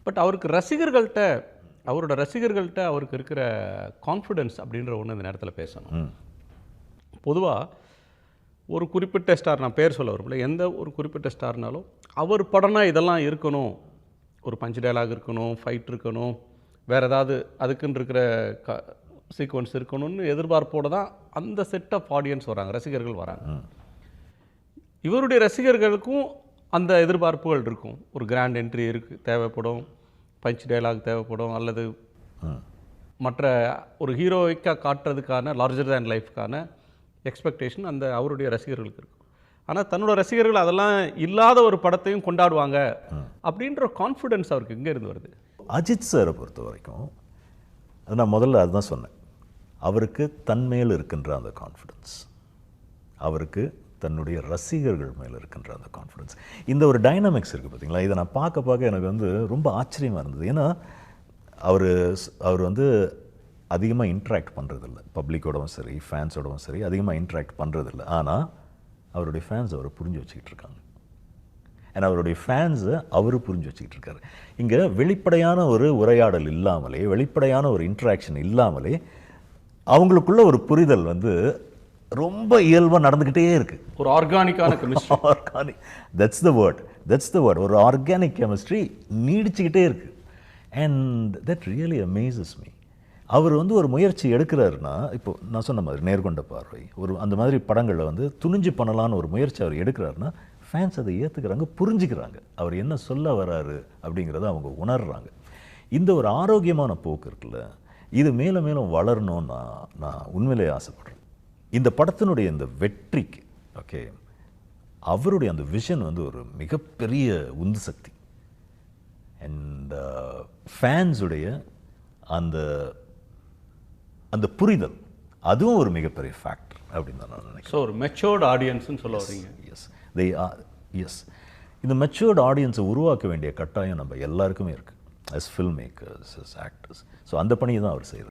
But அவரோட ரசிகர்கள்ட்ட அவருக்கு இருக்கிற கான்ஃபிடென்ஸ் அப்படின்ற ஒன்று இந்த நேரத்தில் பேசணும். பொதுவாக ஒரு குறிப்பிட்ட ஸ்டார், நான் பேர் சொல்ல வரும்ல, எந்த ஒரு குறிப்பிட்ட ஸ்டார்னாலும் அவர் படம்னா இதெல்லாம் இருக்கணும், ஒரு பஞ்ச் டயலாக் இருக்கணும், ஃபைட் இருக்கணும், வேறு ஏதாவது அதுக்குன்னு இருக்கிற சீக்வன்ஸ் இருக்கணும்னு எதிர்பார்ப்போடு தான் அந்த செட் ஆஃப் ஆடியன்ஸ் வராங்க, ரசிகர்கள் வராங்க. இவருடைய ரசிகர்களுக்கும் அந்த எதிர்பார்ப்புகள் இருக்கும். ஒரு கிராண்ட் என்ட்ரி தேவைப்படும், பஞ்ச் டயலாக் தேவைப்படும், அல்லது மற்ற ஒரு ஹீரோயிக்காக காட்டுறதுக்கான லார்ஜர் தேன் லைஃப்க்கான எக்ஸ்பெக்டேஷன் அந்த அவருடைய ரசிகர்களுக்கு இருக்கும். ஆனால் தன்னோட ரசிகர்கள் அதெல்லாம் இல்லாத ஒரு படத்தையும் கொண்டாடுவாங்க அப்படின்ற கான்ஃபிடென்ஸ் அவருக்கு எங்கே இருந்து வருது? அஜித் சாரை பொறுத்த வரைக்கும் அது நான் முதல்ல அதுதான் சொன்னேன். அவருக்கு தன்மேல் இருக்கின்ற அந்த கான்ஃபிடென்ஸ், அவருக்கு தன்னுடைய ரசிகர்கள் மேலே இருக்கின்ற அந்த கான்ஃபிடென்ஸ், இந்த ஒரு டைனாமிக்ஸ் இருக்குது பார்த்தீங்களா. இதை நான் பார்க்க எனக்கு வந்து ரொம்ப ஆச்சரியமாக இருந்தது. ஏன்னா அவர் வந்து அதிகமாக இன்ட்ராக்ட் பண்ணுறதில்ல, பப்ளிக்கோடவும் சரி ஃபேன்ஸோடவும் சரி அதிகமாக இன்ட்ராக்ட் பண்ணுறதில்ல. ஆனால் அவருடைய ஃபேன்ஸ் அவரை புரிஞ்சு வச்சுக்கிட்டு இருக்காங்க. ஏன்னா அவருடைய ஃபேன்ஸை அவர் புரிஞ்சு வச்சுக்கிட்டு இருக்காரு. இங்கே வெளிப்படையான ஒரு உரையாடல் இல்லாமலே, வெளிப்படையான ஒரு இன்ட்ராக்ஷன் இல்லாமலே அவங்களுக்குள்ள ஒரு புரிதல் வந்து ரொம்ப இயல்பாக நடந்துக்கிட்டே இருக்கு. ஒரு ஆர்கானிக்கான கெமிஸ்ட்ரி. That's the word. ஒரு ஆர்கானிக் கெமிஸ்ட்ரி நீடிச்சுக்கிட்டே இருக்கு. And that really amazes me. அவர் வந்து ஒரு முயற்சி எடுக்கிறாருன்னா, இப்போ நான் சொன்ன மாதிரி நேர்கொண்ட பார்வை, ஒரு அந்த மாதிரி படங்களில் வந்து துணிஞ்சு பண்ணலான்னு ஒரு முயற்சி அவர் எடுக்கிறாருன்னா ஃபேன்ஸ் அதை ஏற்றுக்கிறாங்க, புரிஞ்சுக்கிறாங்க, அவர் என்ன சொல்ல வராரு அப்படிங்கிறத அவங்க உணர்றாங்க. இந்த ஒரு ஆரோக்கியமான போக்கு இருக்குல்ல, இது மேலும் மேலும் வளரணும்னு நான் உண்மையிலே ஆசைப்படுறேன். இந்த படத்தினுடைய இந்த வெற்றிக்கு அவருடைய அந்த விஷன் வந்து ஒரு மிகப்பெரிய உந்து சக்தி. அண்ட் ஃபேன்ஸுடைய அந்த அந்த புரிதல், அதுவும் ஒரு மிகப்பெரிய ஃபேக்டர் அப்படின்னு தான் நான் நினைக்கிறேன். ஸோ ஒரு மெச்சூர்டு ஆடியன்ஸ்னு சொல்ல வரீங்க. எஸ் இந்த மெச்சூர்டு ஆடியன்ஸை உருவாக்க வேண்டிய கட்டாயம் நம்ம எல்லாருக்குமே இருக்குது, as filmmakers, as actors. So அந்த பணியை தான் அவர் செய்கிறார்.